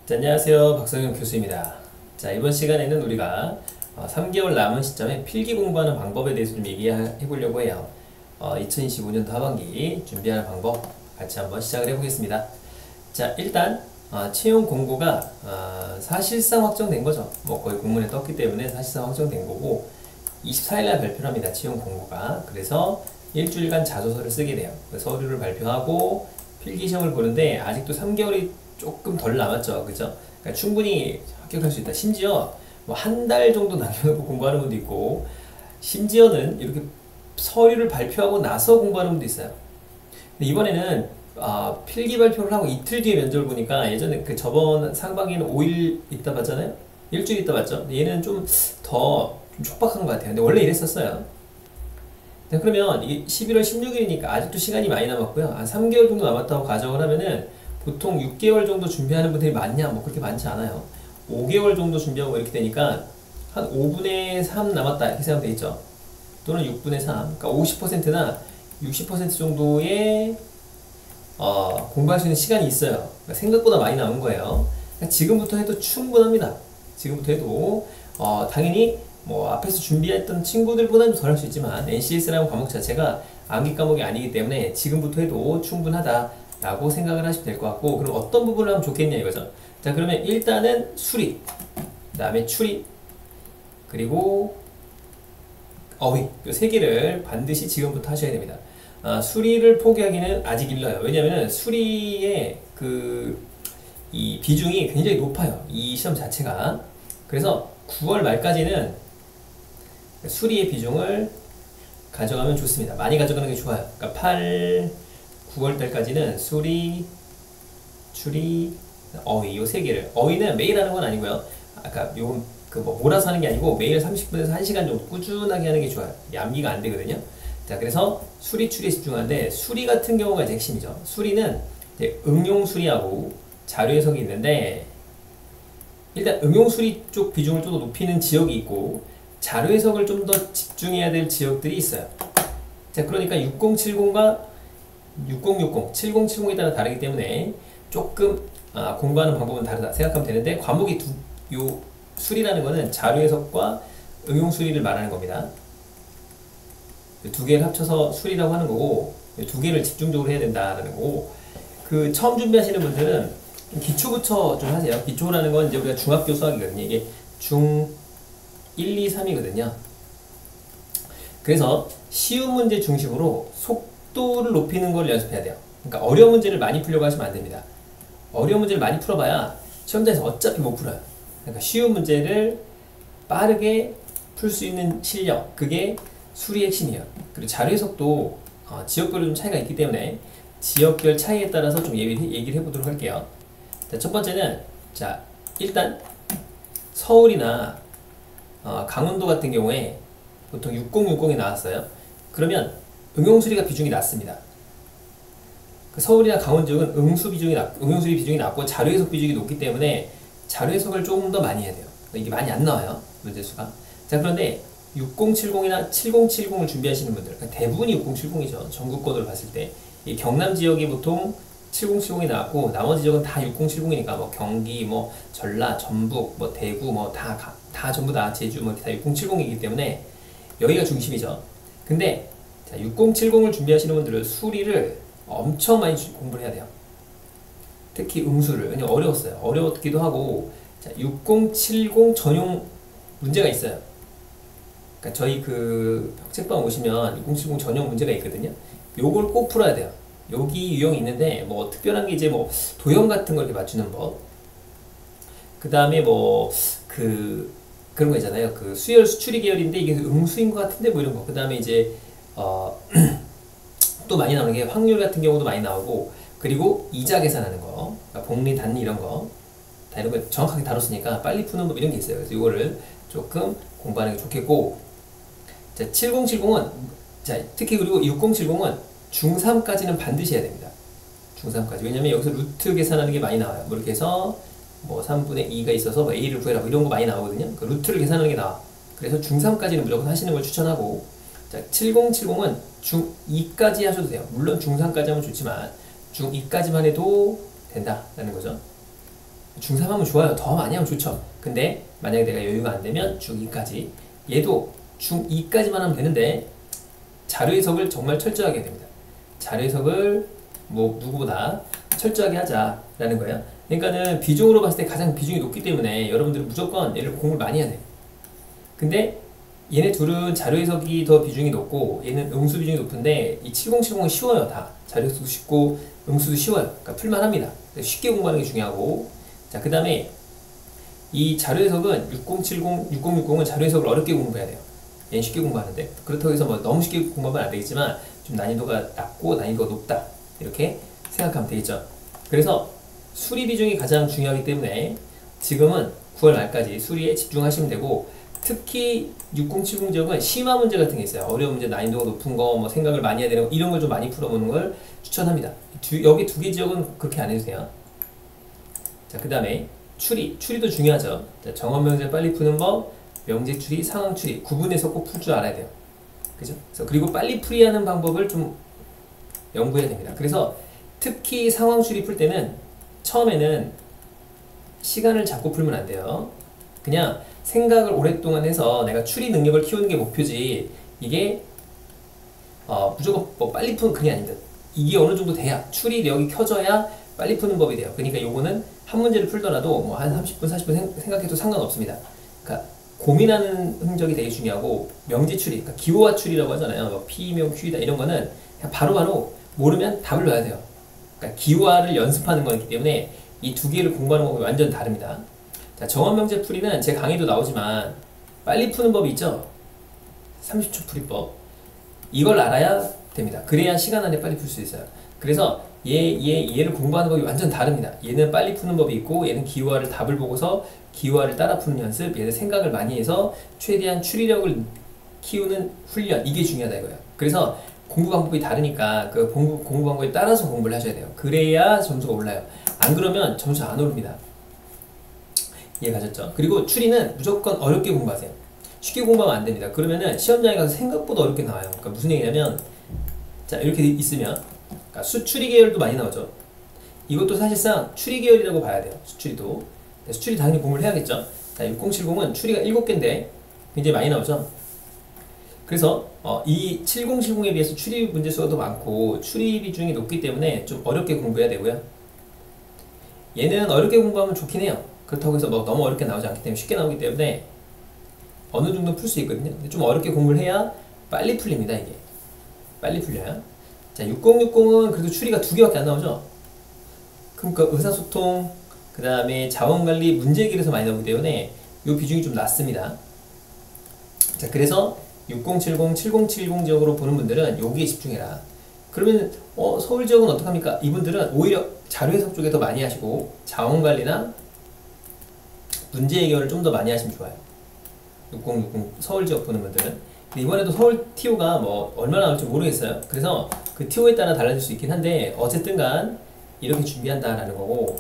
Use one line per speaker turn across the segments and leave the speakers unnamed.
자, 안녕하세요. 박성현 교수입니다. 자, 이번 시간에는 우리가 3개월 남은 시점에 필기 공부하는 방법에 대해서 좀 얘기해 보려고 해요. 2025년도 하반기 준비하는 방법 같이 한번 시작을 해보겠습니다. 자, 일단 채용 공고가 사실상 확정된 거죠. 뭐 거의 공문에 떴기 때문에 사실상 확정된 거고 24일날 발표를 합니다. 채용 공고가. 그래서 일주일간 자소서를 쓰게 돼요. 서류를 발표하고 필기시험을 보는데 아직도 3개월이 조금 덜 남았죠. 그죠? 그러니까 충분히 합격할 수 있다. 심지어 뭐 한 달 정도 남겨놓고 공부하는 분도 있고, 심지어는 이렇게 서류를 발표하고 나서 공부하는 분도 있어요. 근데 이번에는 필기 발표를 하고 이틀 뒤에 면접을 보니까, 예전에 그 저번 상반기에는 5일 있다 봤잖아요. 일주일 있다 봤죠. 얘는 좀 더 촉박한 것 같아요. 근데 원래 이랬었어요. 자, 그러면 이게 11월 16일이니까 아직도 시간이 많이 남았고요. 한 3개월 정도 남았다고 가정을 하면은 보통 6개월 정도 준비하는 분들이 많냐? 뭐 그렇게 많지 않아요. 5개월 정도 준비하고 이렇게 되니까 한 5분의 3 남았다 이렇게 생각되어 있죠. 또는 6분의 3, 그러니까 50%나 60% 정도의 공부할 수 있는 시간이 있어요. 그러니까 생각보다 많이 남은 거예요. 그러니까 지금부터 해도 충분합니다. 지금부터 해도 당연히 뭐 앞에서 준비했던 친구들보다는 덜 할 수 있지만 NCS라는 과목 자체가 암기 과목이 아니기 때문에 지금부터 해도 충분하다 라고 생각을 하시면 될 것 같고, 그럼 어떤 부분을 하면 좋겠냐 이거죠. 자, 그러면 일단은 수리, 그 다음에 추리, 그리고 어휘, 이 세 개를 반드시 지금부터 하셔야 됩니다. 수리를 포기하기는 아직 일러요. 왜냐하면 수리의 이 비중이 굉장히 높아요. 이 시험 자체가. 그래서 9월 말까지는 수리의 비중을 가져가면 좋습니다. 많이 가져가는 게 좋아요. 그러니까 9월 달까지는 수리, 추리, 어휘 이 세 개를. 어휘는 매일 하는 건 아니고요. 아까 요건 몰아서 하는 게 아니고 매일 30분에서 1시간 정도 꾸준하게 하는 게 좋아요. 암기가 안 되거든요. 자, 그래서 수리, 추리에 집중하는데, 수리 같은 경우가 이제 핵심이죠. 수리는 이제 응용 수리하고 자료 해석이 있는데, 일단 응용 수리 쪽 비중을 좀 더 높이는 지역이 있고 자료 해석을 좀 더 집중해야 될 지역들이 있어요. 자, 그러니까 6070과 6060, 7070에 따라 다르기 때문에 조금 공부하는 방법은 다르다 생각하면 되는데, 과목이 요 수리라는 거는 자료 해석과 응용 수리를 말하는 겁니다. 두 개를 합쳐서 수리라고 하는 거고, 두 개를 집중적으로 해야 된다라는 거고, 처음 준비하시는 분들은 기초부터 좀 하세요. 기초라는 건 이제 우리가 중학교 수학이거든요. 이게 중 1, 2, 3이거든요. 그래서 쉬운 문제 중심으로 속도를 높이는 걸 연습해야 돼요. 그러니까 어려운 문제를 많이 풀려고 하시면 안 됩니다. 어려운 문제를 많이 풀어봐야 시험장에서 어차피 못 풀어요. 그러니까 쉬운 문제를 빠르게 풀 수 있는 실력, 그게 수리의 핵심이에요. 그리고 자료 해석도 지역별로 좀 차이가 있기 때문에 지역별 차이에 따라서 좀 얘기를 해보도록 할게요. 자, 첫 번째는, 자, 일단 서울이나 강원도 같은 경우에 보통 6060이 나왔어요. 그러면 응용수리가 비중이 낮습니다. 서울이나 강원 지역은 응용수리 비중이 낮고 자료해석 비중이 높기 때문에 자료해석을 조금 더 많이 해야 돼요. 이게 많이 안 나와요, 문제수가. 자, 그런데 6070이나 7070을 준비하시는 분들, 그러니까 대부분이 6070이죠. 전국권으로 봤을 때. 이 경남 지역이 보통 7070이 나왔고, 나머지 지역은 다 6070이니까 뭐 경기, 뭐 전라, 전북, 뭐 대구, 뭐 다 전부 다 제주, 뭐 다 6070이기 때문에 여기가 중심이죠. 근데 자, 6070을 준비하시는 분들은 수리를 엄청 많이 공부를 해야 돼요. 특히 음수를. 왜냐면 어려웠어요. 어려웠기도 하고. 자, 6070 전용 문제가 있어요. 그러니까 저희 책방 오시면 6070 전용 문제가 있거든요. 요걸 꼭 풀어야 돼요. 여기 유형이 있는데, 뭐 특별한 게 이제 뭐 도형 같은 걸 이렇게 맞추는 법. 그 다음에 뭐 그런 거 있잖아요. 수열 수추리 계열인데 이게 음수인 것 같은데 뭐 이런 거. 그 다음에 이제 또 많이 나오는 게 확률 같은 경우도 많이 나오고, 그리고 이자 계산하는 거, 그러니까 복리, 단리 이런 거, 다 이런 거 정확하게 다뤘으니까 빨리 푸는 법 이런 게 있어요. 그래서 이거를 조금 공부하는 게 좋겠고, 자, 7070은 특히 그리고 6070은 중3까지는 반드시 해야 됩니다. 중3까지. 왜냐면 여기서 루트 계산하는 게 많이 나와요. 뭐 이렇게 해서 뭐 3분의 2가 있어서 뭐 A를 구해라 뭐 이런 거 많이 나오거든요. 루트를 계산하는 게 나와. 그래서 중3까지는 무조건 하시는 걸 추천하고, 자, 7070은 중2까지 하셔도 돼요. 물론 중3까지 하면 좋지만 중2까지만 해도 된다라는 거죠. 중3 하면 좋아요. 더 많이 하면 좋죠. 근데 만약에 내가 여유가 안 되면 중2까지, 얘도 중2까지만 하면 되는데 자료 해석을 정말 철저하게 해야 됩니다. 자료 해석을 뭐 누구보다 철저하게 하자라는 거예요. 그러니까는 비중으로 봤을 때 가장 비중이 높기 때문에 여러분들은 무조건 얘를 공부를 많이 해야 돼요. 근데 얘네 둘은 자료 해석이 더 비중이 높고 얘는 음수 비중이 높은데 이 7070은 쉬워요. 다 자료 해석도 쉽고 음수도 쉬워요. 그러니까 풀만합니다. 쉽게 공부하는 게 중요하고, 자, 그 다음에 이 자료 해석은 6070, 6060은 자료 해석을 어렵게 공부해야 돼요. 얘는 쉽게 공부하는데, 그렇다고 해서 뭐 너무 쉽게 공부하면 안 되겠지만 좀 난이도가 낮고 난이도가 높다 이렇게 생각하면 되겠죠. 그래서 수리 비중이 가장 중요하기 때문에 지금은 9월 말까지 수리에 집중하시면 되고, 특히 6070 지역은 심화 문제 같은 게 있어요. 어려운 문제, 난이도가 높은 거, 뭐 생각을 많이 해야 되는 거, 이런 걸 좀 많이 풀어보는 걸 추천합니다. 여기 두 개 지역은 그렇게 안 해도 돼요. 자, 그 다음에 추리도 중요하죠. 자, 정원명제 빨리 푸는 법, 명제 추리, 상황 추리 구분해서 꼭 풀 줄 알아야 돼요. 그죠? 그리고 빨리 풀이하는 방법을 좀 연구해야 됩니다. 그래서 특히 상황 추리 풀 때는 처음에는 시간을 잡고 풀면 안 돼요. 그냥 생각을 오랫동안 해서 내가 추리 능력을 키우는 게 목표지, 이게 무조건 뭐 빨리 푸는 그게 아닙니다. 이게 어느 정도 돼야, 추리력이 켜져야 빨리 푸는 법이 돼요. 그러니까 요거는 한 문제를 풀더라도 뭐 한 30분, 40분 생각해도 상관없습니다. 그러니까 고민하는 흔적이 되게 중요하고, 명제 추리, 그러니까 기호화 추리라고 하잖아요. 뭐 P명 Q이다 이런 거는 그냥 바로바로 모르면 답을 넣어야 돼요. 그러니까 기호화를 연습하는 거기 때문에 이 두 개를 공부하는 방법이 완전 다릅니다. 자, 정원명제 풀이는 제 강의도 나오지만 빨리 푸는 법이 있죠. 30초 풀이법. 이걸 알아야 됩니다. 그래야 시간 안에 빨리 풀 수 있어요. 그래서 얘를 공부하는 법이 완전 다릅니다. 얘는 빨리 푸는 법이 있고, 얘는 기호화를 답을 보고서 기호화를 따라 푸는 연습, 얘는 생각을 많이 해서 최대한 추리력을 키우는 훈련, 이게 중요하다 이거예요. 그래서 공부 방법이 다르니까 그 공부 방법에 따라서 공부를 하셔야 돼요. 그래야 점수가 올라요. 안 그러면 점수 안 오릅니다. 이해가셨죠? 그리고 추리는 무조건 어렵게 공부하세요. 쉽게 공부하면 안 됩니다. 그러면은 시험장에 가서 생각보다 어렵게 나와요. 그러니까 무슨 얘기냐면, 자, 이렇게 있으면, 그러니까 수추리 계열도 많이 나오죠. 이것도 사실상 추리 계열이라고 봐야 돼요. 수추리도. 수추리 당연히 공부를 해야겠죠. 자, 6070은 추리가 7개인데 굉장히 많이 나오죠. 그래서 이 7070에 비해서 추리 문제 수가 더 많고 추리 비중이 높기 때문에 좀 어렵게 공부해야 되고요. 얘는 어렵게 공부하면 좋긴 해요. 그렇다고 해서 뭐 너무 어렵게 나오지 않기 때문에 쉽게 나오기 때문에 어느 정도 풀 수 있거든요. 근데 좀 어렵게 공부를 해야 빨리 풀립니다. 이게 빨리 풀려요. 자, 6060은 그래도 추리가 2개밖에 안 나오죠. 그러니까 의사소통, 그 다음에 자원관리, 문제길에서 많이 나오기 때문에 이 비중이 좀 낮습니다. 자, 그래서 6070, 7070 지역으로 보는 분들은 여기에 집중해라. 그러면 서울 지역은 어떡합니까? 이분들은 오히려 자료 해석 쪽에 더 많이 하시고 자원관리나 문제 해결을 좀 더 많이 하시면 좋아요. 6060 서울 지역 보는 분들은. 근데 이번에도 서울 TO가 뭐 얼마나 나올지 모르겠어요. 그래서 그 TO에 따라 달라질 수 있긴 한데 어쨌든 간 이렇게 준비한다라는 거고,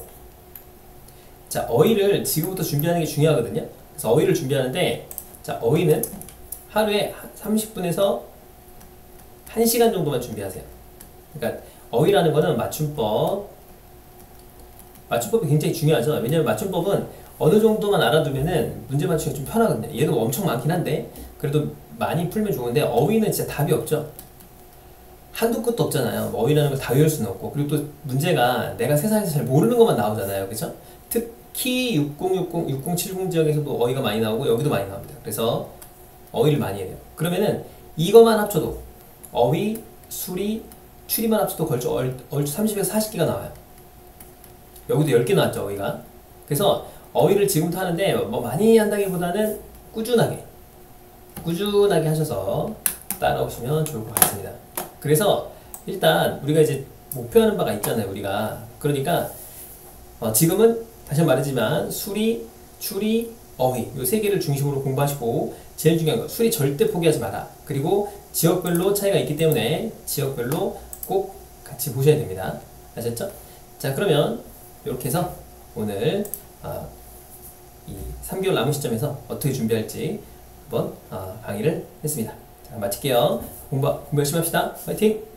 자, 어휘를 지금부터 준비하는 게 중요하거든요. 그래서 어휘를 준비하는데, 자, 어휘는 하루에 30분에서 1시간 정도만 준비하세요. 그러니까 어휘라는 거는 맞춤법이 굉장히 중요하죠. 왜냐면 맞춤법은 어느 정도만 알아두면은 문제 맞추기가 좀 편하거든요. 얘도 엄청 많긴 한데 그래도 많이 풀면 좋은데, 어휘는 진짜 답이 없죠. 한도 끝도 없잖아요. 어휘라는 걸 다 외울 수는 없고, 그리고 또 문제가 내가 세상에서 잘 모르는 것만 나오잖아요. 그죠? 특히 6060, 6070 지역에서도 어휘가 많이 나오고 여기도 많이 나옵니다. 그래서 어휘를 많이 해야 돼요. 그러면은 이것만 합쳐도 어휘, 수리, 추리만 합쳐도 걸쳐 얼추 30에서 40개가 나와요. 여기도 10개 나왔죠, 어휘가. 그래서 어휘를 지금부터 하는데 뭐 많이 한다기보다는 꾸준하게 하셔서 따라오시면 좋을 것 같습니다. 그래서 일단 우리가 이제 목표하는 바가 있잖아요, 우리가. 그러니까 지금은 다시 말하지만 수리, 추리, 어휘 이 3개를 중심으로 공부하시고, 제일 중요한 거 수리 절대 포기하지 마라. 그리고 지역별로 차이가 있기 때문에 지역별로 꼭 같이 보셔야 됩니다. 아셨죠? 자, 그러면 이렇게 해서 오늘 이 3개월 남은 시점에서 어떻게 준비할지 한번 강의를 했습니다. 자, 마칠게요. 공부 열심히 합시다. 화이팅!